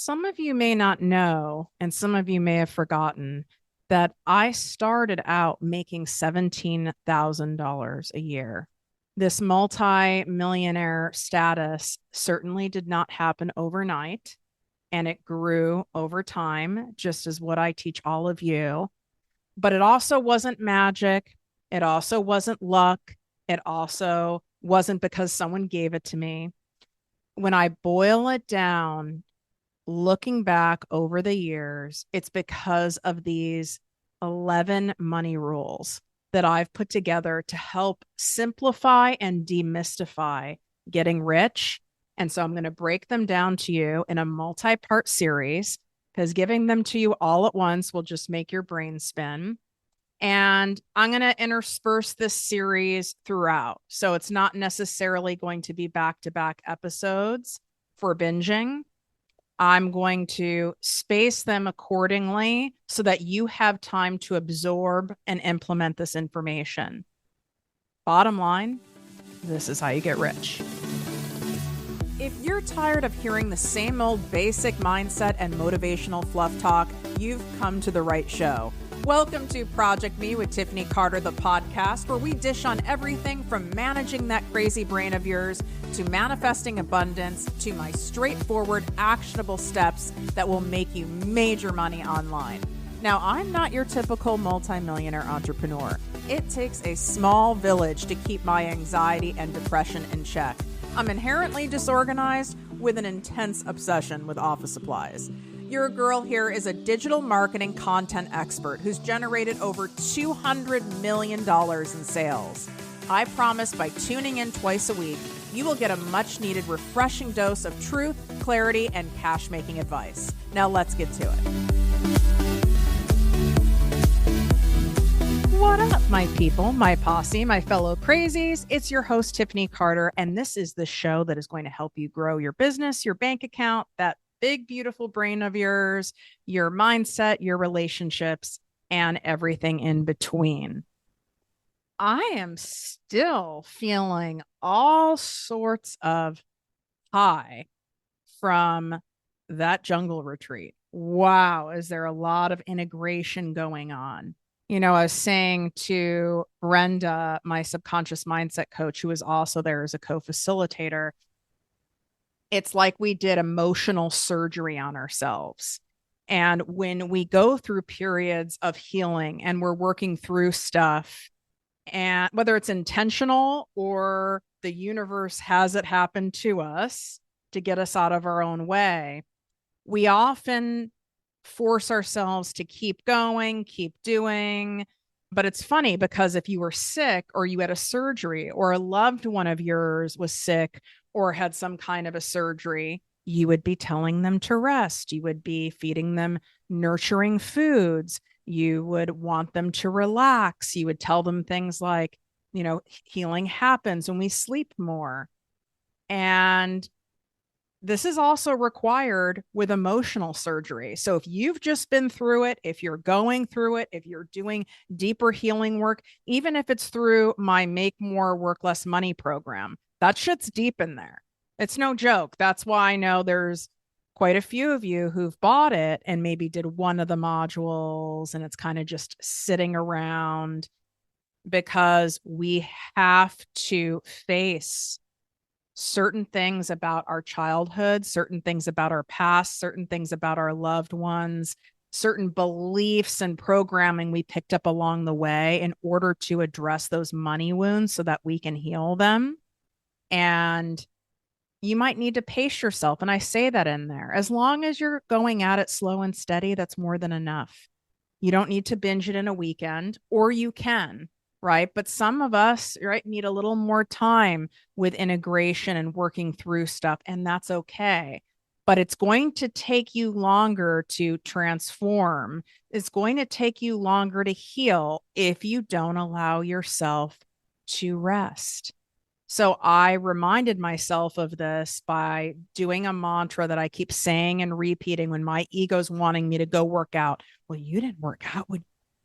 Some of you may not know, and some of you may have forgotten that I started out making $17,000 a year. This multi-millionaire status certainly did not happen overnight, and it grew over time, just as what I teach all of you. But it also wasn't magic. It also wasn't luck. It also wasn't because someone gave it to me. When I boil it down, looking back over the years, it's because of these 11 money rules that I've put together to help simplify and demystify getting rich. And so I'm going to break them down to you in a multi-part series because giving them to you all at once will just make your brain spin. And I'm going to intersperse this series throughout. So it's not necessarily going to be back-to-back episodes for binging. I'm going to space them accordingly so that you have time to absorb and implement this information. Bottom line, this is how you get rich. If you're tired of hearing the same old basic mindset and motivational fluff talk, you've come to the right show. Welcome to Project Me with Tiffany Carter, the podcast, where we dish on everything from managing that crazy brain of yours to manifesting abundance to my straightforward, actionable steps that will make you major money online. Now, I'm not your typical multimillionaire entrepreneur. It takes a small village to keep my anxiety and depression in check. I'm inherently disorganized with an intense obsession with office supplies. Your girl here is a digital marketing content expert who's generated over $200 million in sales. I promise by tuning in twice a week, you will get a much needed refreshing dose of truth, clarity, and cash making advice. Now let's get to it. What up, my people, my posse, my fellow crazies? It's your host, Tiffany Carter, and this is the show that is going to help you grow your business, your bank account, that big, beautiful brain of yours, your mindset, your relationships, and everything in between. I am still feeling all sorts of high from that jungle retreat. Wow, is there a lot of integration going on? You know, I was saying to Brenda, my subconscious mindset coach, who is also there as a co-facilitator, it's like we did emotional surgery on ourselves. And when we go through periods of healing and we're working through stuff, and whether it's intentional or the universe has it happen to us to get us out of our own way, we often force ourselves to keep going, keep doing. But it's funny because if you were sick or you had a surgery or a loved one of yours was sick or had some kind of a surgery, you would be telling them to rest. You would be feeding them nurturing foods. You would want them to relax. You would tell them things like, you know, healing happens when we sleep more. And this is also required with emotional surgery. So if you've just been through it, if you're going through it, if you're doing deeper healing work, even if it's through my Make More, Work Less Money program, that shit's deep in there. It's no joke. That's why I know there's quite a few of you who've bought it and maybe did one of the modules and it's kind of just sitting around, because we have to face certain things about our childhood, certain things about our past, certain things about our loved ones, certain beliefs and programming we picked up along the way in order to address those money wounds so that we can heal them. And you might need to pace yourself. And I say that in there. As long as you're going at it slow and steady, that's more than enough. You don't need to binge it in a weekend, or you can, right? But some of us, right, need a little more time with integration and working through stuff, and that's okay. But it's going to take you longer to transform. It's going to take you longer to heal if you don't allow yourself to rest. So I reminded myself of this by doing a mantra that I keep saying and repeating when my ego's wanting me to go work out. Well, you didn't work out with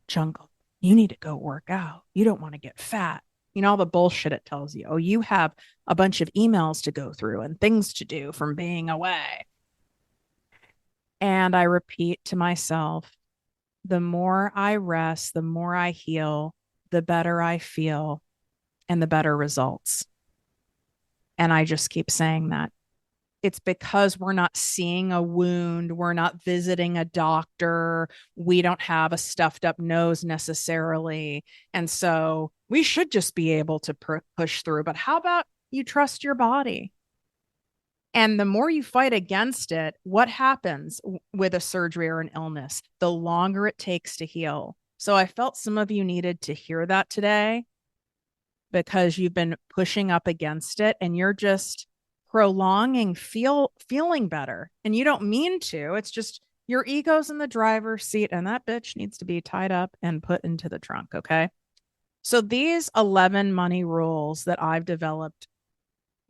jungle. You need to go work out. You don't want to get fat. You know, all the bullshit it tells you. Oh, you have a bunch of emails to go through and things to do from being away. And I repeat to myself, the more I rest, the more I heal, the better I feel and the better results. And I just keep saying that. It's because we're not seeing a wound, we're not visiting a doctor, we don't have a stuffed up nose necessarily. And so we should just be able to push through. But how about you trust your body? And the more you fight against it, what happens with a surgery or an illness? The longer it takes to heal. So I felt some of you needed to hear that today because you've been pushing up against it and you're just prolonging feeling better. And you don't mean to. It's just your ego's in the driver's seat and that bitch needs to be tied up and put into the trunk, okay? So these 11 money rules that I've developed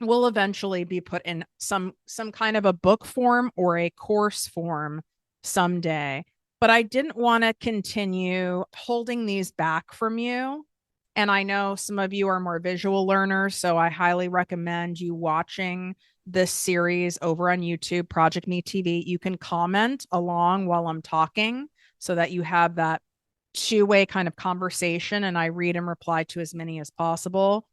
will eventually be put in some kind of a book form or a course form someday. But I didn't want to continue holding these back from you. And I know some of you are more visual learners, so I highly recommend you watching this series over on YouTube, ProjectME TV. You can comment along while I'm talking so that you have that two-way kind of conversation, and I read and reply to as many as possible.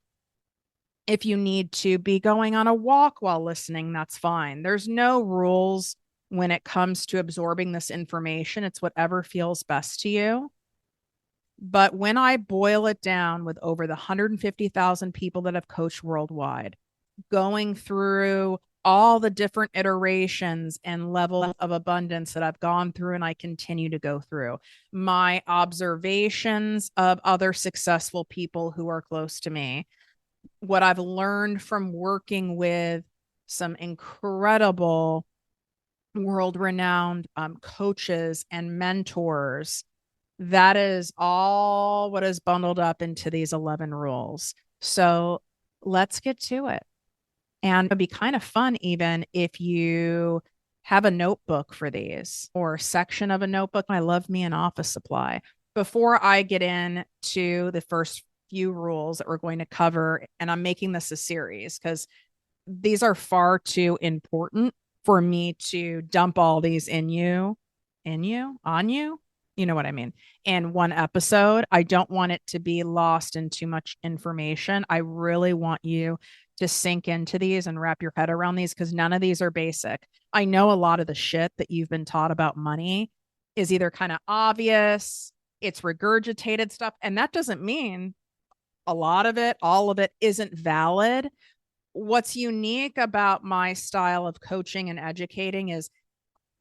If you need to be going on a walk while listening, that's fine. There's no rules when it comes to absorbing this information. It's whatever feels best to you. But when I boil it down with over the 150,000 people that have coached worldwide, going through all the different iterations and level of abundance that I've gone through and I continue to go through, my observations of other successful people who are close to me, what I've learned from working with some incredible world-renowned coaches and mentors, that is all what is bundled up into these 11 rules. So let's get to it. And it'd be kind of fun even if you have a notebook for these or a section of a notebook. I love me an office supply. Before I get into the first few rules that we're going to cover, and I'm making this a series because these are far too important for me to dump all these on you, you know what I mean, in one episode. I don't want it to be lost in too much information. I really want you to sink into these and wrap your head around these because none of these are basic. I know a lot of the shit that you've been taught about money is either kind of obvious, it's regurgitated stuff, and that doesn't mean a lot of it, all of it isn't valid. What's unique about my style of coaching and educating is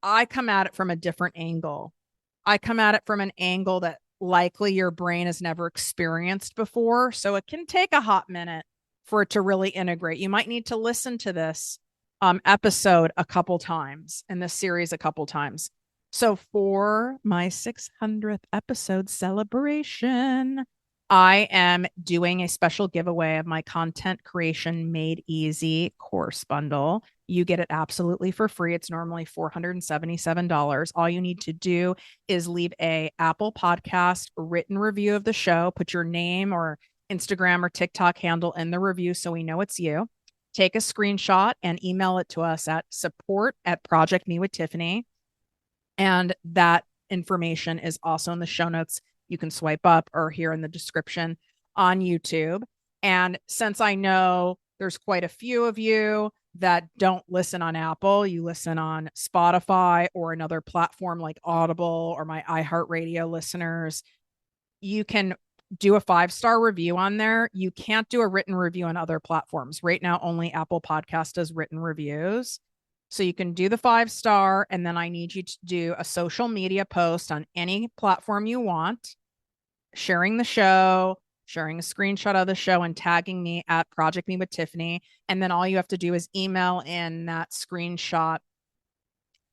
I come at it from a different angle. I come at it from an angle that likely your brain has never experienced before. So it can take a hot minute for it to really integrate. You might need to listen to this episode a couple times in this series a couple times. So for my 600th episode celebration, I am doing a special giveaway of my content creation made easy course bundle. You get it absolutely for free. It's normally $477. All you need to do is leave a Apple Podcast written review of the show, put your name or Instagram or TikTok handle in the review so we know it's you. Take a screenshot and email it to us at support@ProjectME with Tiffany. And that information is also in the show notes. You can swipe up or here in the description on YouTube. And since I know there's quite a few of you that don't listen on Apple, you listen on Spotify or another platform like Audible or my iHeartRadio listeners, you can do a 5-star review on there. You can't do a written review on other platforms. Right now, only Apple Podcast does written reviews. So you can do the 5-star, and then I need you to do a social media post on any platform you want, sharing the show, sharing a screenshot of the show, and tagging me at ProjectME with Tiffany. And then all you have to do is email in that screenshot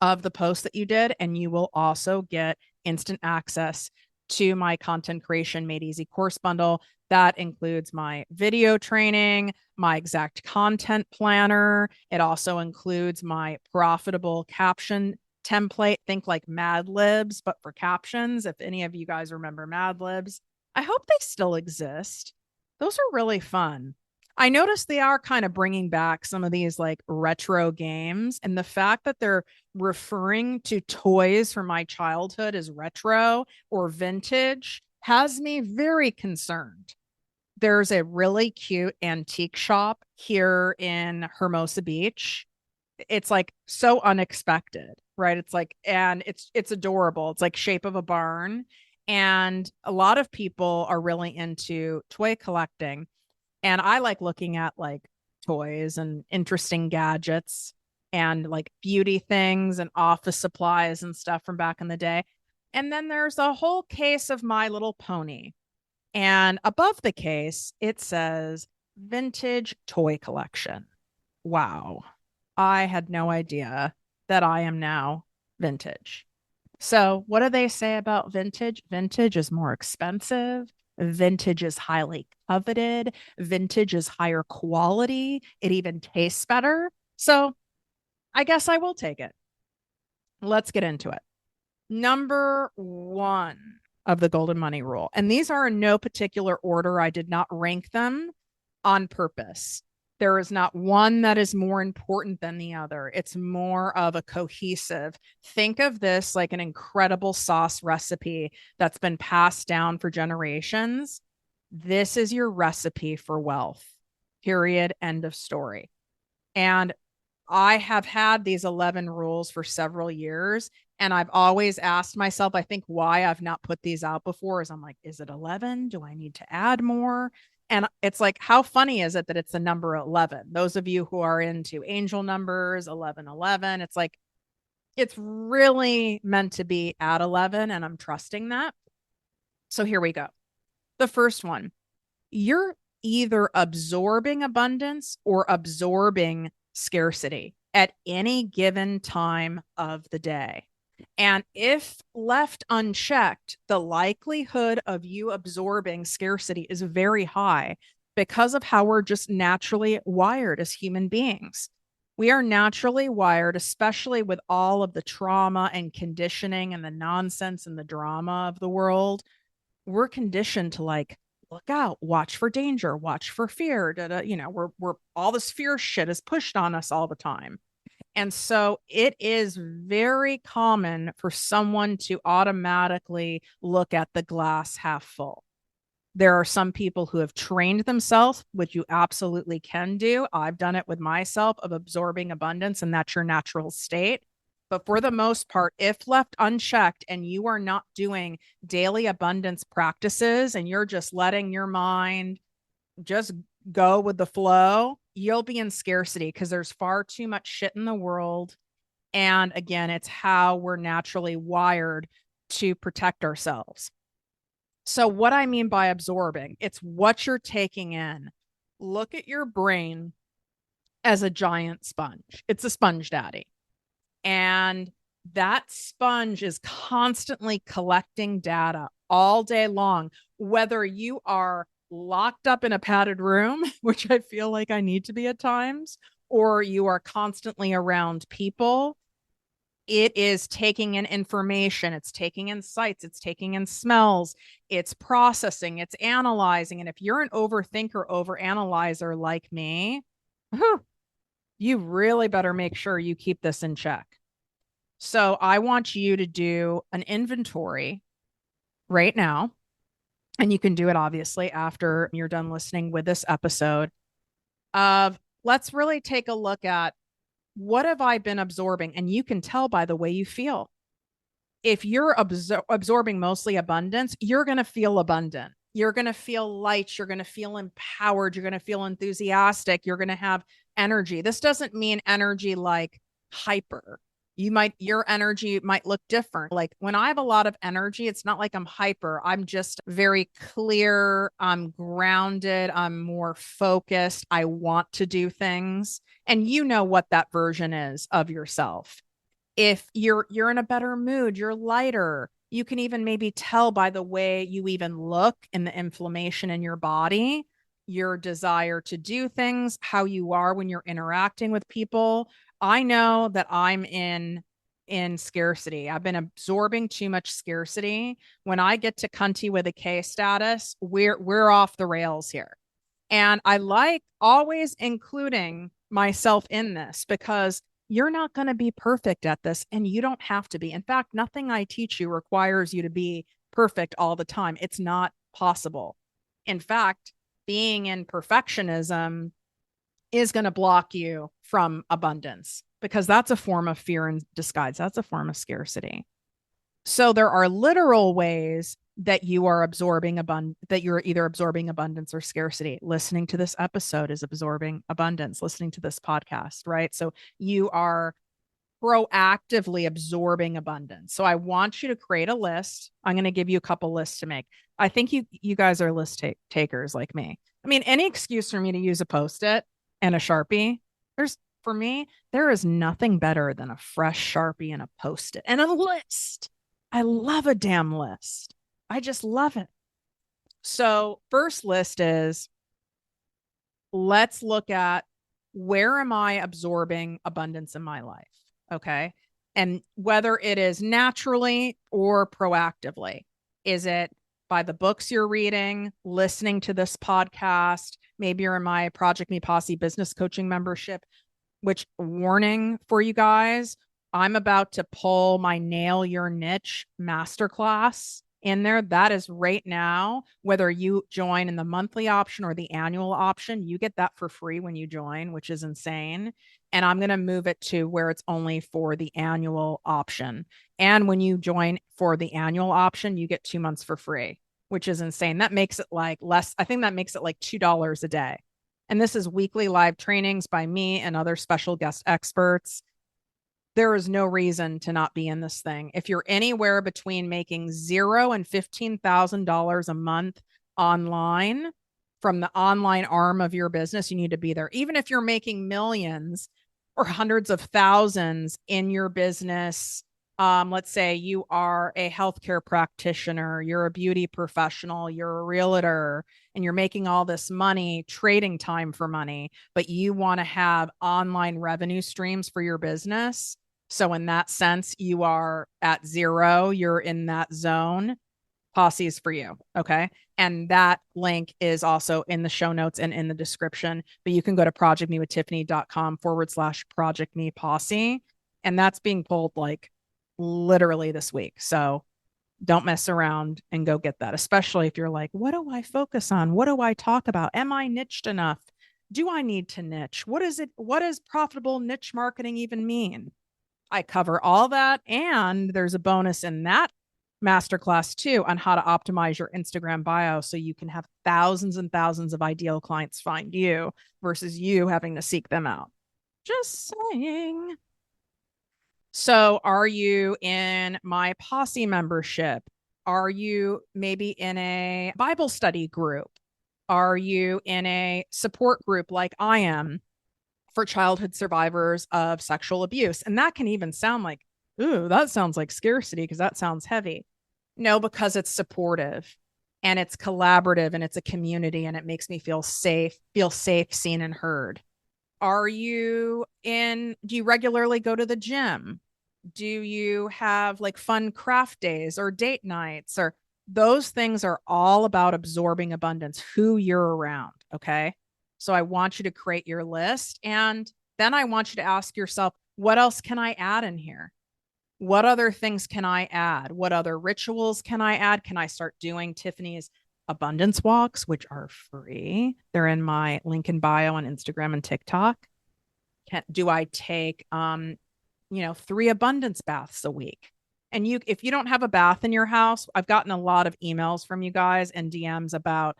of the post that you did, and you will also get instant access to my content creation made easy course bundle. That includes my video training, my exact content planner. It also includes my profitable caption template. Think like Mad Libs, but for captions. If any of you guys remember Mad Libs, I hope they still exist. Those are really fun. I noticed they are kind of bringing back some of these like retro games, and the fact that they're referring to toys from my childhood as retro or vintage has me very concerned. There's a really cute antique shop here in Hermosa Beach. It's like so unexpected, right? It's like, and it's adorable. It's like shape of a barn. And a lot of people are really into toy collecting. And I like looking at like toys and interesting gadgets and like beauty things and office supplies and stuff from back in the day. And then there's a whole case of My Little Pony. And above the case, it says vintage toy collection. Wow. I had no idea that I am now vintage. So, what do they say about vintage? Vintage is more expensive. Vintage is highly coveted. Vintage is higher quality. It even tastes better. So, I guess I will take it. Let's get into it. Number one of the golden money rule. And these are in no particular order. I did not rank them on purpose. There is not one that is more important than the other. It's more of a cohesive. Think of this like an incredible sauce recipe that's been passed down for generations. This is your recipe for wealth. Period. End of story. And I have had these 11 rules for several years. And I've always asked myself, I think why I've not put these out before is I'm like, is it 11? Do I need to add more? And it's like, how funny is it that it's the number 11? Those of you who are into angel numbers, 1111, it's like, it's really meant to be at 11. And I'm trusting that. So here we go. The first one, you're either absorbing abundance or absorbing scarcity at any given time of the day. And if left unchecked, the likelihood of you absorbing scarcity is very high because of how we're just naturally wired as human beings. We are naturally wired, especially with all of the trauma and conditioning and the nonsense and the drama of the world. We're conditioned to like, look out, watch for danger, watch for fear. We're all this fear shit is pushed on us all the time. And so it is very common for someone to automatically look at the glass half full. There are some people who have trained themselves, which you absolutely can do. I've done it with myself of absorbing abundance, and that's your natural state. But for the most part, if left unchecked and you are not doing daily abundance practices and you're just letting your mind just go with the flow, you'll be in scarcity because there's far too much shit in the world. And again, it's how we're naturally wired to protect ourselves. So, what I mean by absorbing, it's what you're taking in. Look at your brain as a giant sponge, it's a sponge daddy. And that sponge is constantly collecting data all day long, whether you are locked up in a padded room, which I feel like I need to be at times, or you are constantly around people. It is taking in information, it's taking in sights, it's taking in smells, it's processing, it's analyzing. And if you're an overthinker, overanalyzer like me, you really better make sure you keep this in check. So I want you to do an inventory right now. And you can do it obviously after you're done listening with this episode of let's really take a look at what have I been absorbing? And you can tell by the way you feel. If you're absorbing mostly abundance, you're going to feel abundant. You're going to feel light. You're going to feel empowered. You're going to feel enthusiastic. You're going to have energy. This doesn't mean energy like hyper. Your energy might look different. Like when I have a lot of energy, it's not like I'm hyper. I'm just very clear. I'm grounded. I'm more focused. I want to do things. And you know what that version is of yourself. If you're in a better mood, you're lighter. You can even maybe tell by the way you even look and the inflammation in your body, your desire to do things, how you are when you're interacting with people. I know that I'm in scarcity. I've been absorbing too much scarcity. When I get to cunty with a K status, we're off the rails here. And I like always including myself in this because you're not going to be perfect at this and you don't have to be. In fact, nothing I teach you requires you to be perfect all the time. It's not possible. In fact, being in perfectionism is going to block you from abundance because that's a form of fear in disguise. That's a form of scarcity. So there are literal ways that you are that you're either absorbing abundance or scarcity. Listening to this episode is absorbing abundance, listening to this podcast, right? So you are proactively absorbing abundance. So I want you to create a list. I'm going to give you a couple lists to make. I think you guys are list takers like me. I mean, any excuse for me to use a Post-it and a Sharpie, for me, there is nothing better than a fresh Sharpie and a Post-it and a list. I love a damn list. I just love it. So first list is, let's look at, where am I absorbing abundance in my life? Okay. And whether it is naturally or proactively, is it by the books you're reading, listening to this podcast? Maybe you're in my ProjectME Posse business coaching membership, which, warning for you guys, I'm about to pull my Nail Your Niche masterclass in there. That is right now. Whether you join in the monthly option or the annual option, you get that for free when you join, which is insane. And I'm going to move it to where it's only for the annual option. And when you join for the annual option, you get 2 months for free, which is insane. That makes it like less. I think that makes it like $2 a day. And this is weekly live trainings by me and other special guest experts. There is no reason to not be in this thing. If you're anywhere between making $0 and $15,000 a month online from the online arm of your business, you need to be there. Even if you're making millions or hundreds of thousands in your business, let's say you are a healthcare practitioner, you're a beauty professional, you're a realtor, and you're making all this money trading time for money, but you want to have online revenue streams for your business. So in that sense, you are at zero, you're in that zone. Posse is for you. Okay. And that link is also in the show notes and in the description, but you can go to projectmewithtiffany.com/projectme posse. And that's being pulled like literally this week. So don't mess around and go get that, especially if you're like, what do I focus on? What do I talk about? Am I niched enough? Do I need to niche? What is it? What does profitable niche marketing even mean? I cover all that. And there's a bonus in that masterclass too on how to optimize your Instagram bio so you can have thousands and thousands of ideal clients find you versus you having to seek them out. Just saying. So are you in my Posse membership? Are you maybe in a Bible study group? Are you in a support group like I am for childhood survivors of sexual abuse? And that can even sound like, ooh, that sounds like scarcity because that sounds heavy. No, because it's supportive and it's collaborative and it's a community and it makes me feel safe, seen and heard. Do you regularly go to the gym? Do you have like fun craft days or date nights? Or those things are all about absorbing abundance, who you're around. Okay. So I want you to create your list. And then I want you to ask yourself, what else can I add in here? What other things can I add? What other rituals can I add? Can I start doing Tiffany's abundance walks, which are free? They're in my link in bio on Instagram and TikTok. Do I take 3 abundance baths a week? And if you don't have a bath in your house, I've gotten a lot of emails from you guys and DMs about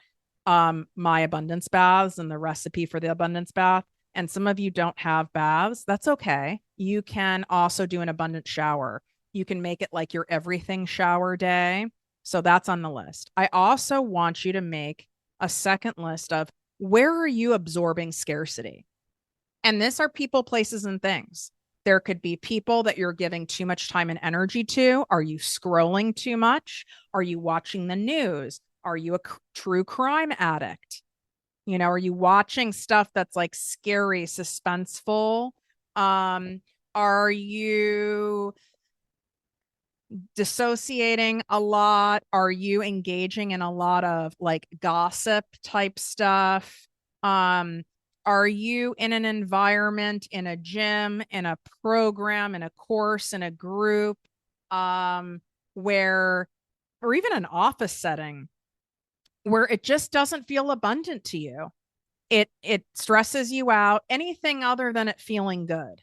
my abundance baths and the recipe for the abundance bath. And some of you don't have baths. That's okay. You can also do an abundant shower. You can make it like your everything shower day. So that's on the list. I also want you to make a second list of, where are you absorbing scarcity? And this are people, places, and things. There could be people that you're giving too much time and energy to. Are you scrolling too much? Are you watching the news? Are you a true crime addict? Are you watching stuff that's like scary, suspenseful? Are you dissociating a lot? Are you engaging in a lot of like gossip type stuff? Are you in an environment, in a gym, in a program, in a course, in a group, where, or even an office setting where it just doesn't feel abundant to you? It stresses you out, anything other than it feeling good.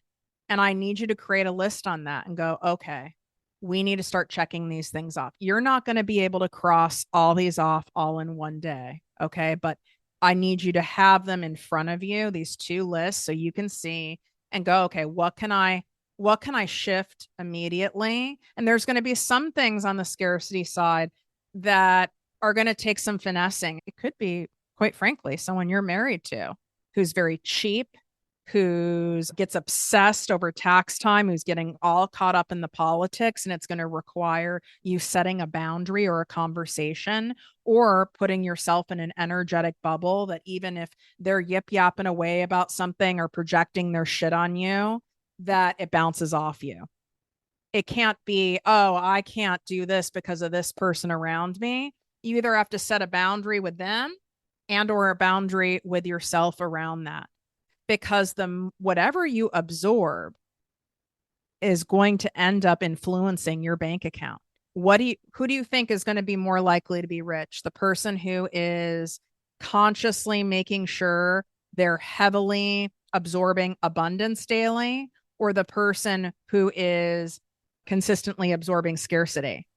And I need you to create a list on that and go, okay, we need to start checking these things off. You're not going to be able to cross all these off all in one day. Okay. But I need you to have them in front of you, these two lists, so you can see and go, okay, what can I shift immediately? And there's going to be some things on the scarcity side that are going to take some finessing. It could be, quite frankly, someone you're married to who's very cheap, who gets obsessed over tax time, who's getting all caught up in the politics, and it's going to require you setting a boundary or a conversation, or putting yourself in an energetic bubble that even if they're yip yapping away about something or projecting their shit on you, that it bounces off you. It can't be, oh, I can't do this because of this person around me. You either have to set a boundary with them and or a boundary with yourself around that, because the whatever you absorb is going to end up influencing your bank account. Who do you think is going to be more likely to be rich? The person who is consciously making sure they're heavily absorbing abundance daily, or the person who is consistently absorbing scarcity?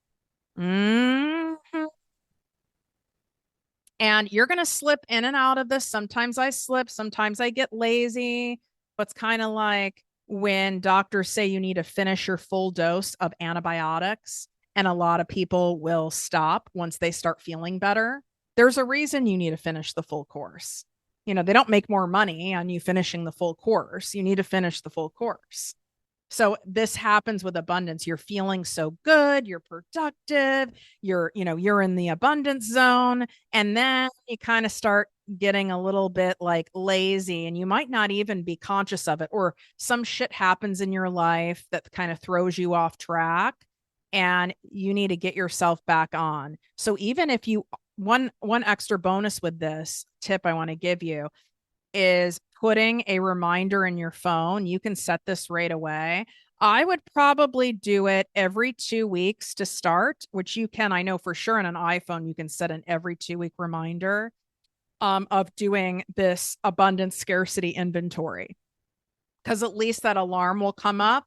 Mm-hmm. And you're going to slip in and out of this. Sometimes I slip, sometimes I get lazy. But it's kind of like when doctors say you need to finish your full dose of antibiotics, and a lot of people will stop once they start feeling better. There's a reason you need to finish the full course. They don't make more money on you finishing the full course. You need to finish the full course. So this happens with abundance. You're feeling so good, you're productive, you're in the abundance zone, and then you kind of start getting a little bit like lazy, and you might not even be conscious of it, or some shit happens in your life that kind of throws you off track, and you need to get yourself back on. So even if you one extra bonus with this tip I want to give you is putting a reminder in your phone. You can set this right away. I would probably do it every 2 weeks to start, which you can, I know for sure on an iPhone, you can set an every 2 week reminder of doing this abundance scarcity inventory. Because at least that alarm will come up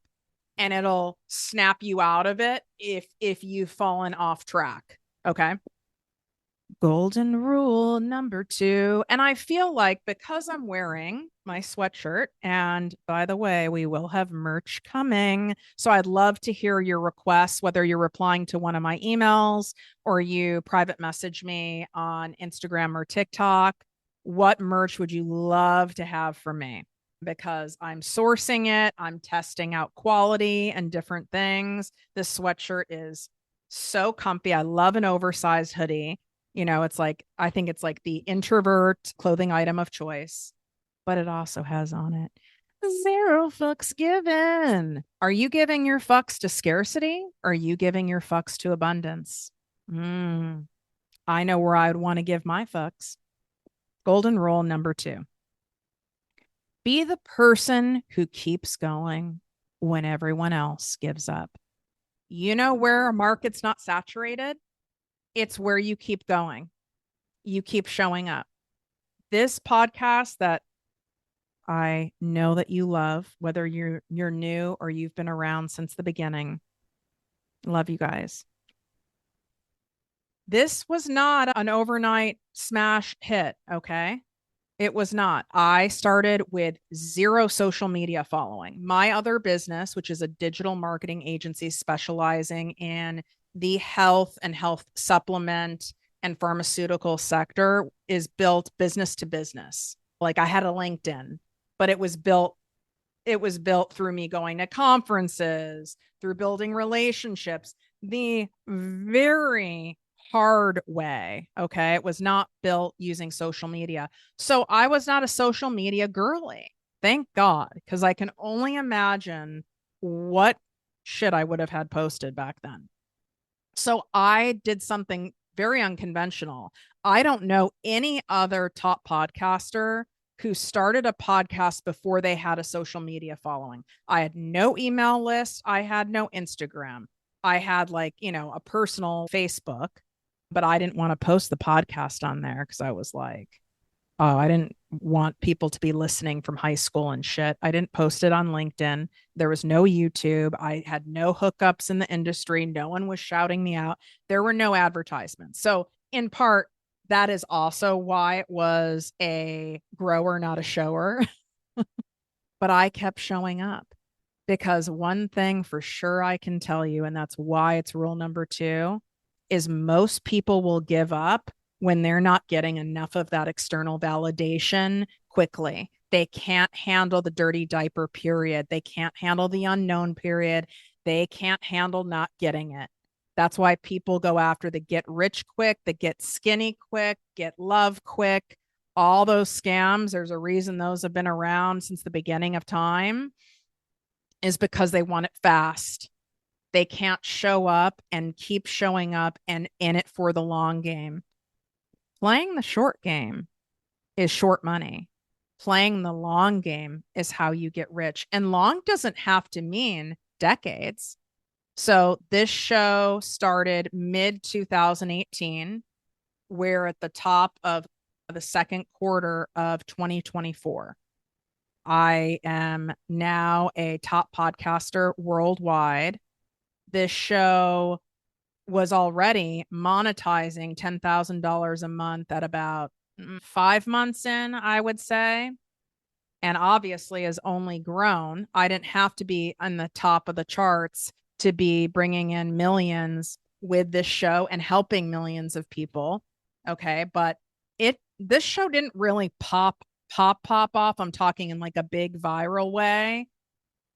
and it'll snap you out of it if you've fallen off track. Okay. Golden rule number 2. And I feel like because I'm wearing my sweatshirt, and by the way, we will have merch coming. So I'd love to hear your requests, whether you're replying to one of my emails or you private message me on Instagram or TikTok. What merch would you love to have from me? Because I'm sourcing it, I'm testing out quality and different things. This sweatshirt is so comfy. I love an oversized hoodie. It's like, I think it's like the introvert clothing item of choice, but it also has on it 0 fucks given. Are you giving your fucks to scarcity? Or are you giving your fucks to abundance? I know where I would want to give my fucks. Golden rule number 2. Be the person who keeps going when everyone else gives up. You know where a market's not saturated? It's where you keep going. You keep showing up. This podcast that I know that you love, whether you're new or you've been around since the beginning, love you guys. This was not an overnight smash hit, okay? It was not. I started with 0 social media following. My other business, which is a digital marketing agency specializing in the health and health supplement and pharmaceutical sector, is built business to business. Like I had a LinkedIn, but it was built through me going to conferences, through building relationships, the very hard way. Okay. It was not built using social media. So I was not a social media girly. Thank God. Because I can only imagine what shit I would have had posted back then. So I did something very unconventional. I don't know any other top podcaster who started a podcast before they had a social media following. I had no email list. I had no Instagram. I had like, a personal Facebook, but I didn't want to post the podcast on there because I was like, oh, I didn't want people to be listening from high school and shit. I didn't post it on LinkedIn. There was no YouTube. I had no hookups in the industry. No one was shouting me out. There were no advertisements. So, in part, that is also why it was a grower, not a shower. But I kept showing up because one thing for sure I can tell you, and that's why it's rule number 2, is most people will give up when they're not getting enough of that external validation quickly. They can't handle the dirty diaper period. They can't handle the unknown period. They can't handle not getting it. That's why people go after the get rich quick, the get skinny quick, get love quick, all those scams. There's a reason those have been around since the beginning of time, is because they want it fast. They can't show up and keep showing up and in it for the long game. Playing the short game is short money. Playing the long game is how you get rich. And long doesn't have to mean decades. So this show started mid 2018. We're at the top of the second quarter of 2024. I am now a top podcaster worldwide. This show was already monetizing $10,000 a month at about 5 months in, I would say. And obviously has only grown. I didn't have to be on the top of the charts to be bringing in millions with this show and helping millions of people. Okay. But this show didn't really pop off. I'm talking in like a big viral way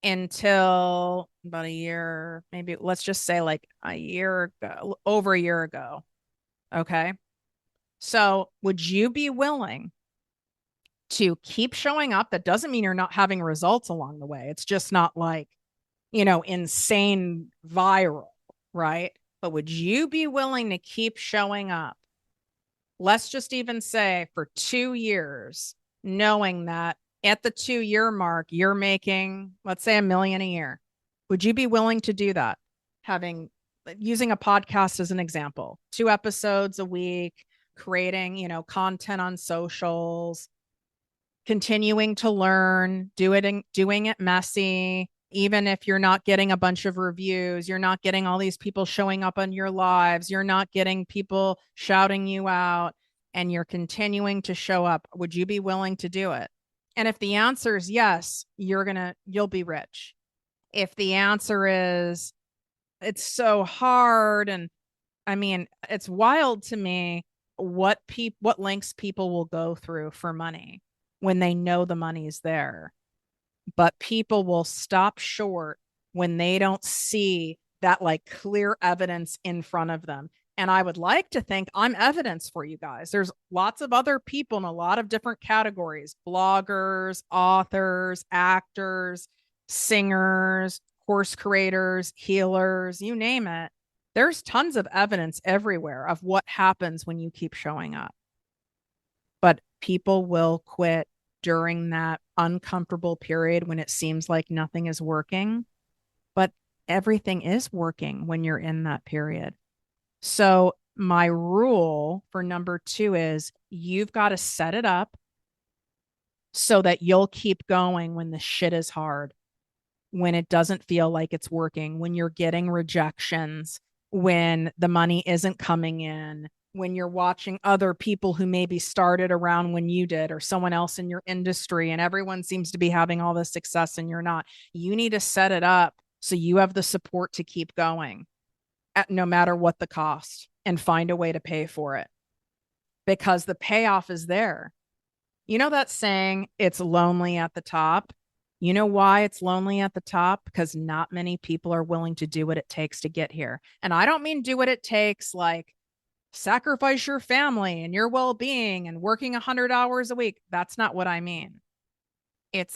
until about a year, maybe let's just say like a year ago, over a year ago. Okay. So would you be willing to keep showing up? That doesn't mean you're not having results along the way. It's just not like, insane viral, right? But would you be willing to keep showing up? Let's just even say for 2 years, knowing that at the 2-year mark, you're making, let's say, $1 million a year. Would you be willing to do that? Using a podcast as an example, 2 episodes a week, creating, content on socials, continuing to learn, doing it messy. Even if you're not getting a bunch of reviews, you're not getting all these people showing up on your lives, you're not getting people shouting you out, and you're continuing to show up, would you be willing to do it? And if the answer is yes, you'll be rich. If the answer is it's so hard, and I mean, it's wild to me what lengths people will go through for money when they know the money's there. But people will stop short when they don't see that like clear evidence in front of them. And I would like to think I'm evidence for you guys. There's lots of other people in a lot of different categories: bloggers, authors, actors, singers, course creators, healers, you name it. There's tons of evidence everywhere of what happens when you keep showing up. But people will quit during that uncomfortable period when it seems like nothing is working, but everything is working when you're in that period. So my rule for number 2 is you've got to set it up so that you'll keep going when the shit is hard, when it doesn't feel like it's working, when you're getting rejections, when the money isn't coming in, when you're watching other people who maybe started around when you did, or someone else in your industry, and everyone seems to be having all this success and you're not. You need to set it up so you have the support to keep going at no matter what the cost, and find a way to pay for it, because the payoff is there. You know that saying, it's lonely at the top? You know why it's lonely at the top? Because not many people are willing to do what it takes to get here. And I don't mean do what it takes like sacrifice your family and your well-being and working 100 hours a week. That's not what I mean. It's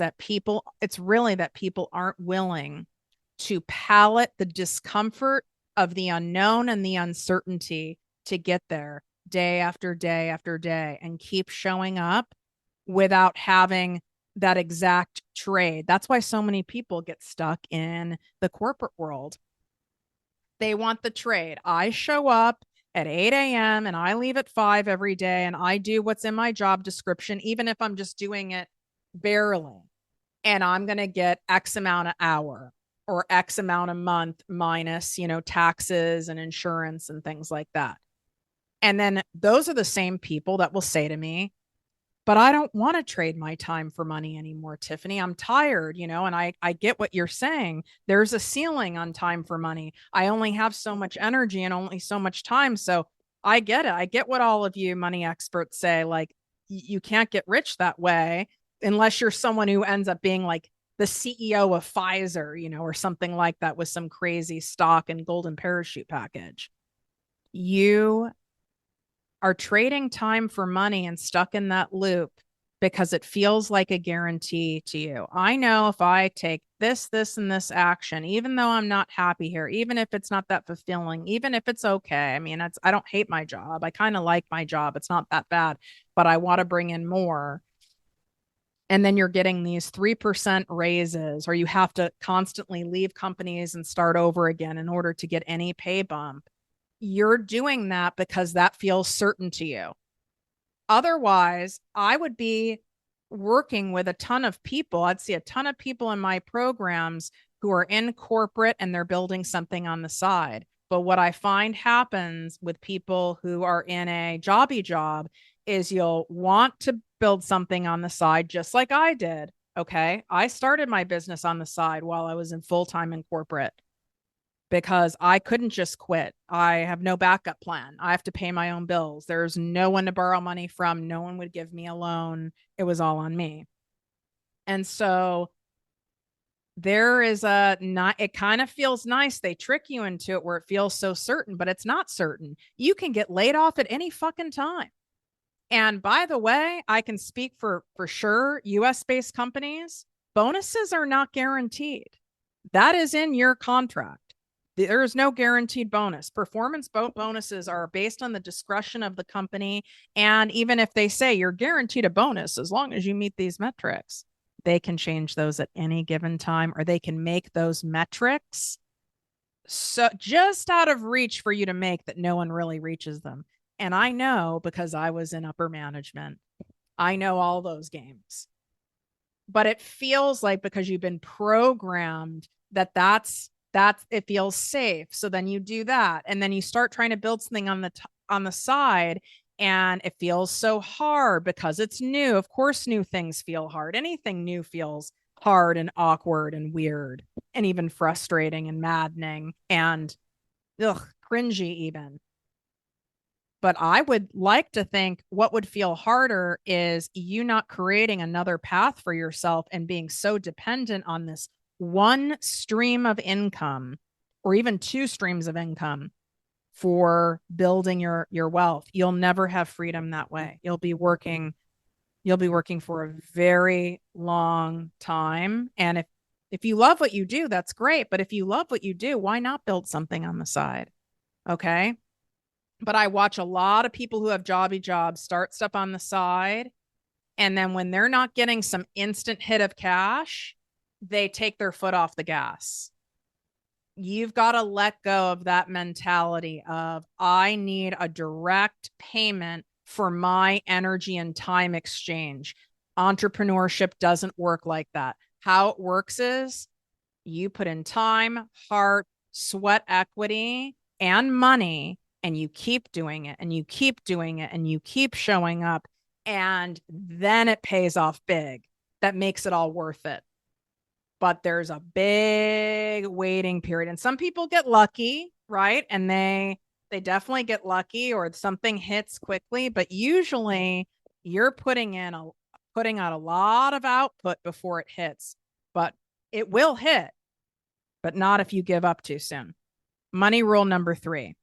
really that people aren't willing to palate the discomfort of the unknown and the uncertainty to get there day after day after day and keep showing up without having that exact trade. That's why so many people get stuck in the corporate world. They want the trade. I show up at 8 a.m. and I leave at 5 every day, and I do what's in my job description, even if I'm just doing it barely. And I'm going to get X amount an hour or X amount a month minus, taxes and insurance and things like that. And then those are the same people that will say to me, but I don't want to trade my time for money anymore, Tiffany. I'm tired, and I get what you're saying. There's a ceiling on time for money. I only have so much energy and only so much time. So I get it. I get what all of you money experts say. Like, you can't get rich that way unless you're someone who ends up being like the CEO of Pfizer, or something like that with some crazy stock and golden parachute package. You are trading time for money and stuck in that loop because it feels like a guarantee to you. I know if I take this, and this action, even though I'm not happy here, even if it's not that fulfilling, even if it's okay. I mean, I don't hate my job. I kind of like my job. It's not that bad, but I want to bring in more. And then you're getting these 3% raises, or you have to constantly leave companies and start over again in order to get any pay bump. You're doing that because that feels certain to you. Otherwise, I would be working with a ton of people. I'd see a ton of people in my programs who are in corporate and they're building something on the side. But what I find happens with people who are in a jobby job is you'll want to build something on the side, just like I did. Okay. I started my business on the side while I was in full-time in corporate, because I couldn't just quit. I have no backup plan. I have to pay my own bills. There's no one to borrow money from. No one would give me a loan. It was all on me. And so there is it kind of feels nice. They trick you into it where it feels so certain, but it's not certain. You can get laid off at any fucking time. And by the way, I can speak for sure, US-based companies, bonuses are not guaranteed. That is in your contract. There is no guaranteed bonus. Performance bonuses are based on the discretion of the company. And even if they say you're guaranteed a bonus as long as you meet these metrics, they can change those at any given time, or they can make those metrics so just out of reach for you to make that no one really reaches them. And I know, because I was in upper management, I know all those games. But it feels like, because you've been programmed that's it feels safe. So then you do that, and then you start trying to build something on the side, and it feels so hard because it's new. Of course, new things feel hard. Anything new feels hard and awkward and weird and even frustrating and maddening and cringy even. But I would like to think what would feel harder is you not creating another path for yourself and being so dependent on this one stream of income, or even two streams of income, for building your wealth. You'll never have freedom that way. You'll be working for a very long time. And if you love what you do, that's great. But if you love what you do, why not build something on the side? Okay. But I watch a lot of people who have jobby jobs start stuff on the side. And then when they're not getting some instant hit of cash, they take their foot off the gas. You've got to let go of that mentality of, I need a direct payment for my energy and time exchange. Entrepreneurship doesn't work like that. How it works is you put in time, heart, sweat equity, and money, and you keep doing it, and you keep doing it, and you keep showing up, and then it pays off big. That makes it all worth it. But there's a big waiting period, and some people get lucky, right? And they definitely get lucky, or something hits quickly, but usually you're putting out a lot of output before it hits. But it will hit, but not if you give up too soon. Money rule number 3.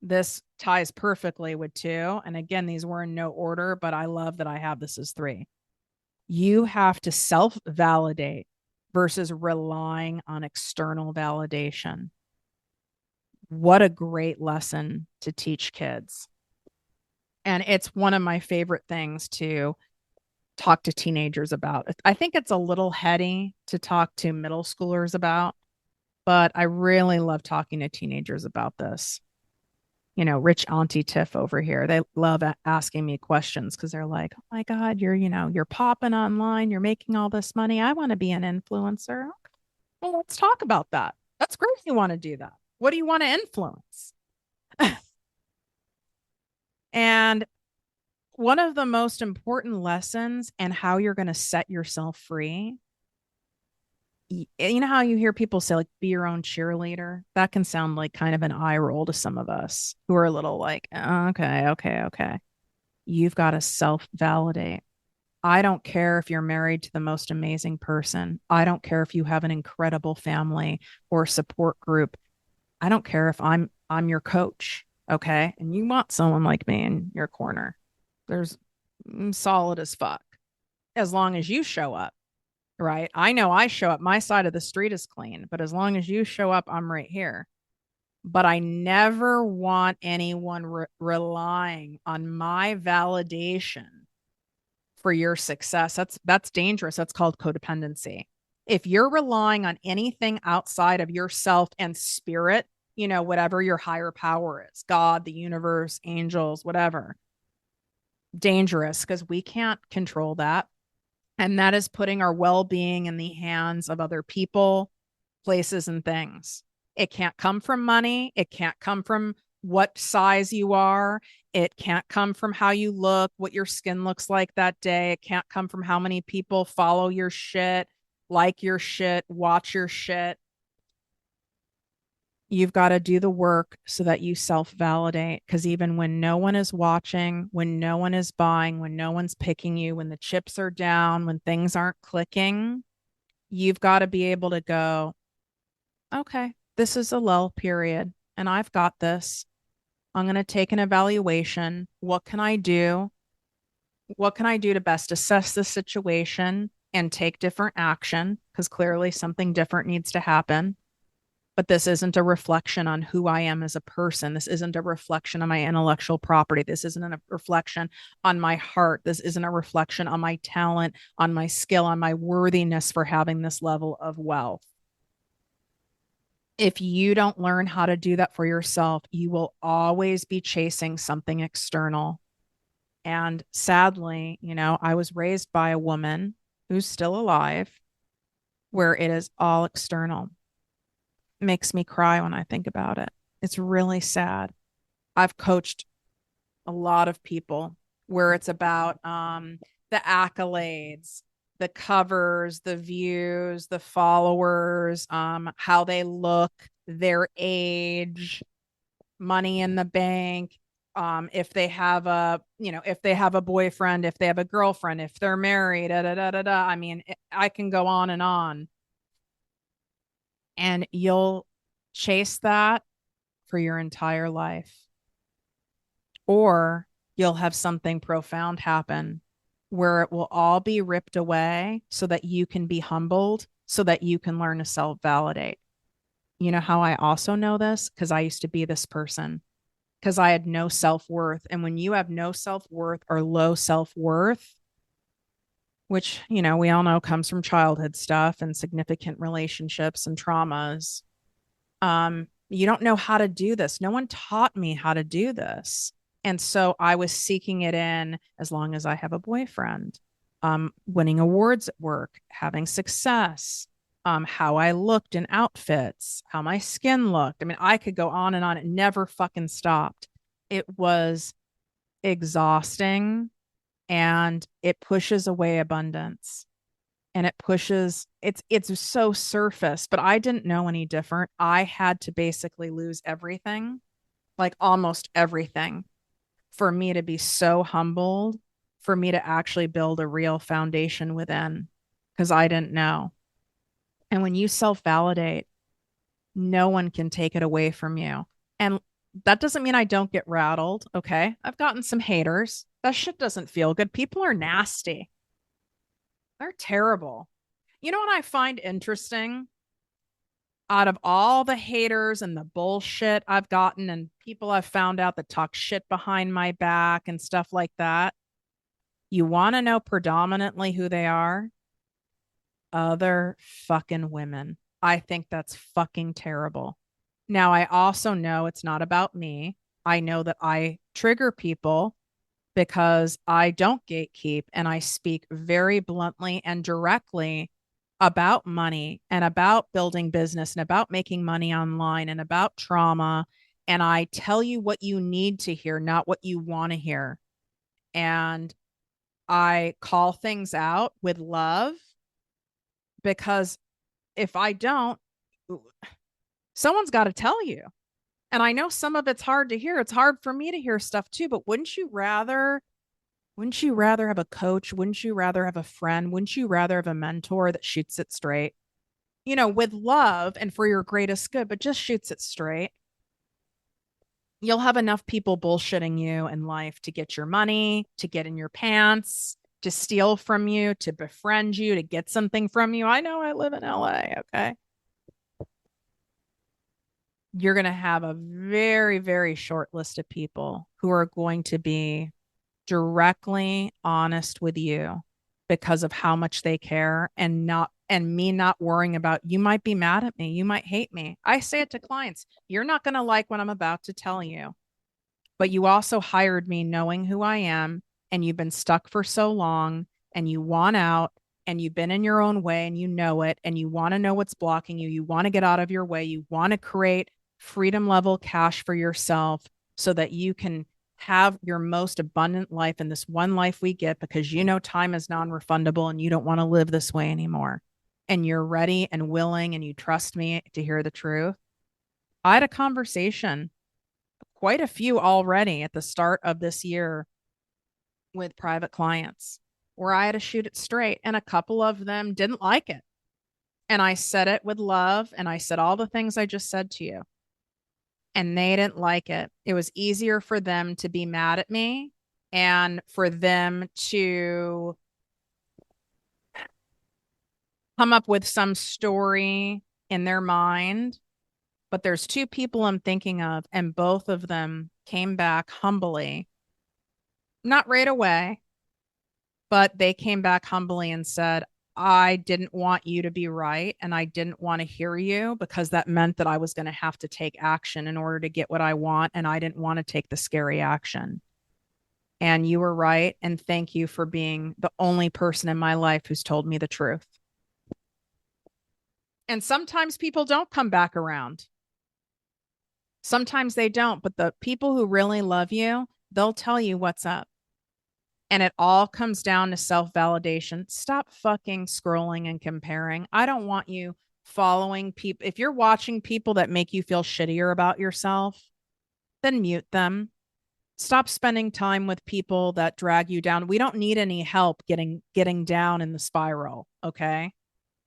This ties perfectly with 2. And again, these were in no order, but I love that I have this as 3. You have to self-validate versus relying on external validation. What a great lesson to teach kids. And it's one of my favorite things to talk to teenagers about. I think it's a little heady to talk to middle schoolers about, but I really love talking to teenagers about this. You know, rich Auntie Tiff over here, they love asking me questions because they're like, oh my God, you're popping online, you're making all this money. I want to be an influencer. Well, let's talk about that. That's great. You want to do that. What do you want to influence? And one of the most important lessons and how you're going to set yourself free. You know how you hear people say, like, be your own cheerleader? That can sound like kind of an eye roll to some of us who are a little like, okay. You've got to self validate. I don't care if you're married to the most amazing person. I don't care if you have an incredible family or support group. I don't care if I'm your coach, okay? And you want someone like me in your corner. There's solid as fuck as long as you show up, right? I know I show up. My side of the street is clean, but as long as you show up, I'm right here. But I never want anyone relying on my validation for your success. That's dangerous. That's called codependency. If you're relying on anything outside of yourself and spirit, you know, whatever your higher power is, God, the universe, angels, whatever, dangerous because we can't control that. And that is putting our well-being in the hands of other people, places, and things. It can't come from money. It can't come from what size you are. It can't come from how you look, what your skin looks like that day. It can't come from how many people follow your shit, like your shit, watch your shit. You've got to do the work so that you self-validate, because even when no one is watching, when no one is buying, when no one's picking you, when the chips are down, when things aren't clicking, you've got to be able to go, okay, this is a lull period and I've got this. I'm going to take an evaluation. What can I do? What can I do to best assess the situation and take different action? Because clearly something different needs to happen. But this isn't a reflection on who I am as a person. This isn't a reflection on my intellectual property. This isn't a reflection on my heart. This isn't a reflection on my talent, on my skill, on my worthiness for having this level of wealth. If you don't learn how to do that for yourself, you will always be chasing something external. And sadly, you know, I was raised by a woman who's still alive where it is all external. It makes me cry when I think about it. It's really sad. I've coached a lot of people where it's about the accolades, the covers, the views, the followers, how they look, their age, money in the bank, if they have a, you know, if they have a boyfriend, if they have a girlfriend, if they're married, da da da da da. I mean, I can go on, and you'll chase that for your entire life, or you'll have something profound happen where it will all be ripped away so that you can be humbled, so that you can learn to self-validate. You know how I also know this? Because I used to be this person, because I had no self-worth. And when you have no self-worth or low self-worth, which, you know, we all know comes from childhood stuff and significant relationships and traumas, you don't know how to do this. No one taught me how to do this. And so I was seeking it in as long as I have a boyfriend, winning awards at work, having success, how I looked in outfits, how my skin looked. I mean, I could go on and on. It never fucking stopped. It was exhausting, and it pushes away abundance, and it's so surface, but I didn't know any different. I had to basically lose everything, like almost everything, for me to be so humbled, for me to actually build a real foundation within, because I didn't know. And when you self-validate, no one can take it away from you. And that doesn't mean I don't get rattled. Okay. I've gotten some haters. That shit doesn't feel good. People are nasty. They're terrible. You know what I find interesting? out of all the haters and the bullshit I've gotten and people I've found out that talk shit behind my back and stuff like that, you want to know predominantly who they are? Other fucking women. I think that's fucking terrible. Now, I also know it's not about me. I know that I trigger people because I don't gatekeep and I speak very bluntly and directly about money and about building business and about making money online and about trauma. And I tell you what you need to hear, not what you want to hear. And I call things out with love because if I don't, someone's got to tell you. And I know some of it's hard to hear. It's hard for me to hear stuff too, but wouldn't you rather have a coach? Wouldn't you rather have a friend? Wouldn't you rather have a mentor that shoots it straight? With love and for your greatest good, but just shoots it straight. You'll have enough people bullshitting you in life to get your money, to get in your pants, to steal from you, to befriend you, to get something from you. I know I live in LA, okay? You're going to have a very, very short list of people who are going to be directly honest with you because of how much they care and me not worrying about you might be mad at me, you might hate me. I say it to clients, you're not going to like what I'm about to tell you, but you also hired me knowing who I am and you've been stuck for so long and you want out and you've been in your own way and you know it and you want to know what's blocking you. You want to get out of your way. You want to create freedom level cash for yourself so that you can have your most abundant life in this one life we get because time is non-refundable and you don't want to live this way anymore. And you're ready and willing and you trust me to hear the truth. I had a conversation, quite a few already at the start of this year with private clients where I had to shoot it straight and a couple of them didn't like it. And I said it with love and I said all the things I just said to you. And they didn't like it. It was easier for them to be mad at me and for them to come up with some story in their mind. But there's two people I'm thinking of, and both of them came back humbly, not right away, but they came back humbly and said, I didn't want you to be right. And I didn't want to hear you because that meant that I was going to have to take action in order to get what I want. And I didn't want to take the scary action. And you were right. And thank you for being the only person in my life who's told me the truth. And sometimes people don't come back around. Sometimes they don't, but the people who really love you, they'll tell you what's up. And it all comes down to self-validation. Stop fucking scrolling and comparing. I don't want you following people. If you're watching people that make you feel shittier about yourself, then mute them. Stop spending time with people that drag you down. We don't need any help getting down in the spiral, okay?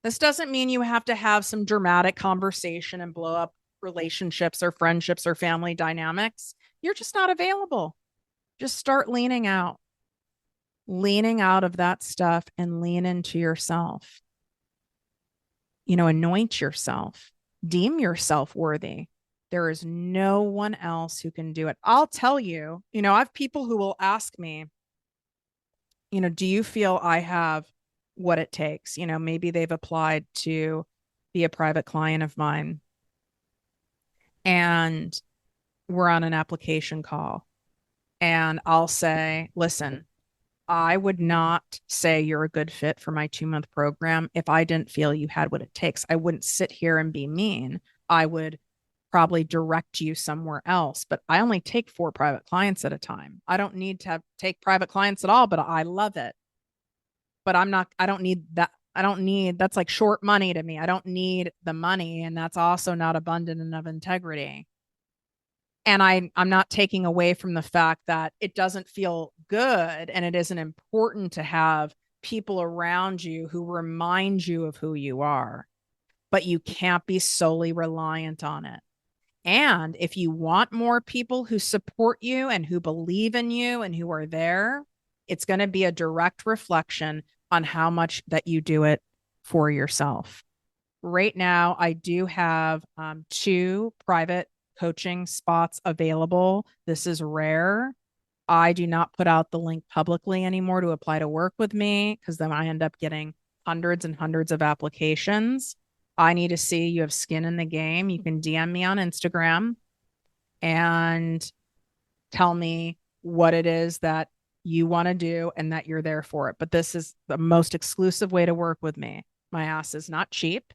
This doesn't mean you have to have some dramatic conversation and blow up relationships or friendships or family dynamics. You're just not available. Just start leaning out of that stuff and lean into yourself. Anoint yourself, deem yourself worthy. There is no one else who can do it. I'll tell you, I have people who will ask me, do you feel I have what it takes? Maybe they've applied to be a private client of mine and we're on an application call. And I'll say, listen, I would not say you're a good fit for my 2-month program if I didn't feel you had what it takes. I wouldn't sit here and be mean. I would probably direct you somewhere else, but I only take 4 private clients at a time. I don't need to take private clients at all, but I love it. But I don't need that. That's like short money to me. I don't need the money. And that's also not abundant and of integrity. And I'm not taking away from the fact that it doesn't feel good and it isn't important to have people around you who remind you of who you are, but you can't be solely reliant on it. And if you want more people who support you and who believe in you and who are there, it's going to be a direct reflection on how much that you do it for yourself. right now I do have 2 private coaching spots available. This is rare. I do not put out the link publicly anymore to apply to work with me because then I end up getting hundreds and hundreds of applications. I need to see you have skin in the game. You can DM me on Instagram and tell me what it is that you want to do and that you're there for it. But this is the most exclusive way to work with me. My ass is not cheap,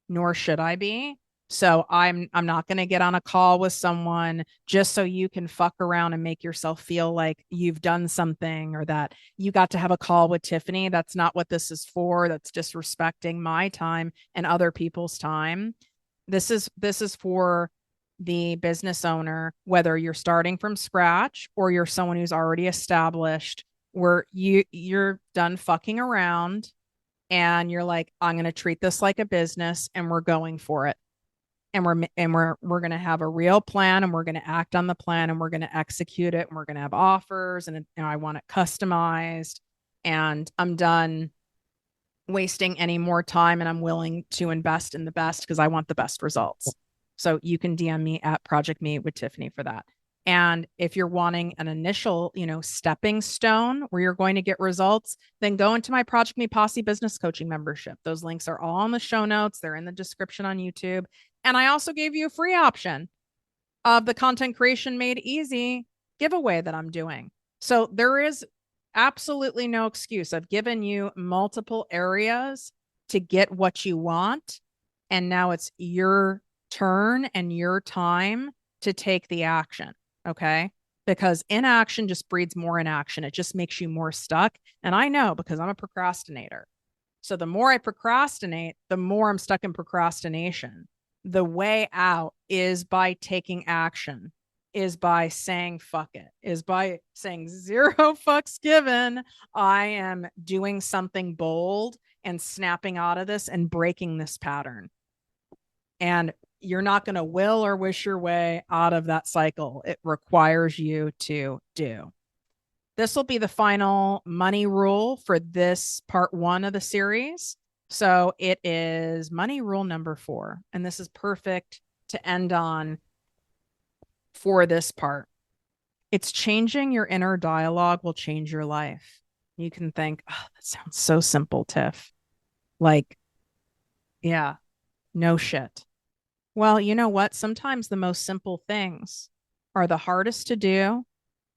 nor should I be. So I'm not going to get on a call with someone just so you can fuck around and make yourself feel like you've done something or that you got to have a call with Tiffany. That's not what this is for. That's disrespecting my time and other people's time. This is for the business owner, whether you're starting from scratch or you're someone who's already established, where you're done fucking around and you're like, I'm going to treat this like a business and we're going for it. And we're going to have a real plan and we're going to act on the plan and we're going to execute it and we're going to have offers and I want it customized and I'm done wasting any more time and I'm willing to invest in the best because I want the best results. So you can DM me at ProjectME with Tiffany for that. And if you're wanting an initial, stepping stone where you're going to get results, then go into my ProjectME Posse business coaching membership. Those links are all in the show notes. They're in the description on YouTube. And I also gave you a free option of the Content Creation Made Easy giveaway that I'm doing. So there is absolutely no excuse. I've given you multiple areas to get what you want. And now it's your turn and your time to take the action. Okay. Because inaction just breeds more inaction. It just makes you more stuck. And I know because I'm a procrastinator. So the more I procrastinate, the more I'm stuck in procrastination. The way out is by taking action, is by saying fuck it, is by saying zero fucks given. I am doing something bold and snapping out of this and breaking this pattern. And you're not going to will or wish your way out of that cycle. It requires you to do. This will be the final money rule for this part 1 of the series. So it is money rule number 4. And this is perfect to end on for this part. It's changing your inner dialogue will change your life. You can think, oh, that sounds so simple, Tiff. Like, yeah, no shit. Well, you know what? Sometimes the most simple things are the hardest to do,